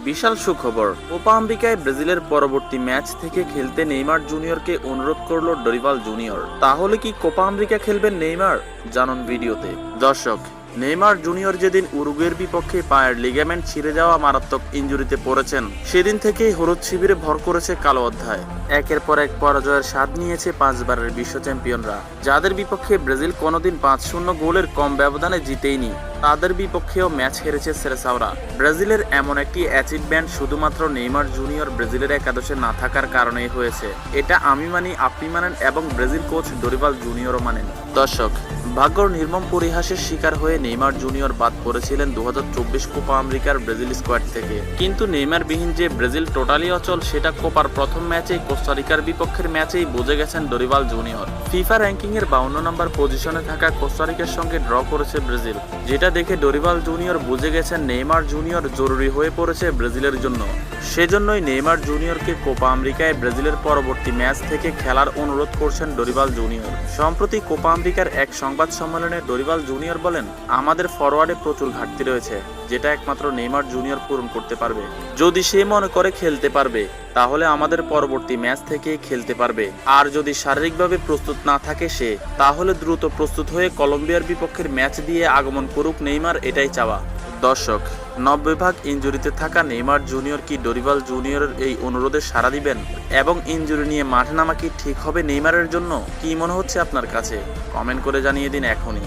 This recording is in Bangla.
বিশাল সুখবর, কোপা আমেরিকায় ব্রাজিলের পরবর্তী ম্যাচ থেকে খেলতে নেইমার জুনিয়রকে অনুরোধ করল ডরিভাল জুনিয়র। তাহলে কি কোপা আমেরিকা খেলবেন নেইমার? জানুন ভিডিওতে। দর্শক, নেইমার জুনিয়র যেদিন উরুগুয়ের বিপক্ষে পায়ের লিগামেন্ট ছিঁড়ে যাওয়া মারাত্মক ইনজুরিতে পড়েছেন, সেদিন থেকেই হলুদ শিবিরে ভর করেছে কালো অধ্যায়। একের পর এক পরাজয়ের স্বাদ নিয়েছে 5 বারের বিশ্ব চ্যাম্পিয়নরা, যাদের বিপক্ষে ব্রাজিল কোনোদিন 5-0 গোলের কম ব্যবধানে জিতেইনি। তাদের বিপক্ষেও ম্যাচ হেরেছে সেরেসাওরা। ব্রাজিলের এমন একটি অ্যাচিভমেন্ট শুধুমাত্র নেইমার জুনিয়র ব্রাজিলের একাদশে না থাকার কারণেই হয়েছে। এটা আমি মানি, আপনি মানেন এবং ব্রাজিল কোচ ডরিভাল জুনিয়রও মানেন। দর্শক, ভাগ্যর নির্মম পরিহাসের শিকার হয়ে নেইমার জুনিয়র বাদ পড়েছিলেন 2024 কোপা আমেরিকার ব্রাজিল স্কোয়াড থেকে। কিন্তু নেইমার বিহীন যে ব্রাজিল টোটালি অচল, সেটা কোপার প্রথম ম্যাচেই কোস্টারিকার বিপক্ষের ম্যাচেই বুঝে গেছেন ডরিভাল জুনিয়র। ফিফা র্যাঙ্কিং এর 52 নম্বর পজিশনে থাকা কোস্টারিকার সঙ্গে ড্র করেছে ব্রাজিল, যেটা দেখে ডরিভাল জুনিয়র বুঝে গেছেন নেইমার জুনিয়র জরুরি হয়ে পড়েছে ব্রাজিলের জন্য। সেজন্যই নেইমার জুনিয়রকে কোপা আমেরিকায় ব্রাজিলের পরবর্তী ম্যাচ থেকে খেলার অনুরোধ করছেন ডরিভাল জুনিয়র। সম্প্রতি কোপা আমেরিকার এক সংবাদ সম্মেলনে ডরিভাল জুনিয়র বলেন, আমাদের ফরওয়ার্ডে প্রচুর ঘাটতি রয়েছে, যেটা একমাত্র নেইমার জুনিয়র পূরণ করতে পারবে। যদি সে মনে করে খেলতে পারবে, তাহলে আমাদের পরবর্তী ম্যাচ থেকে খেলতে পারবে। আর যদি শারীরিকভাবে প্রস্তুত না থাকে সে, তাহলে দ্রুত প্রস্তুত হয়ে কলম্বিয়ার বিপক্ষের ম্যাচ দিয়ে আগমন করুক নেইমার, এটাই চাওয়া। দর্শক, 90 ভাগ ইনজুরিতে থাকা নেইমার জুনিয়র কি ডরিভাল জুনিয়রের এই অনুরোধে সাড়া দিবেন? এবং ইনজুরি নিয়ে মাঠে নামা কি ঠিক হবে নেইমারের জন্য? কি মনে হচ্ছে আপনার কাছে? কমেন্ট করে জানিয়ে দিন এখনই।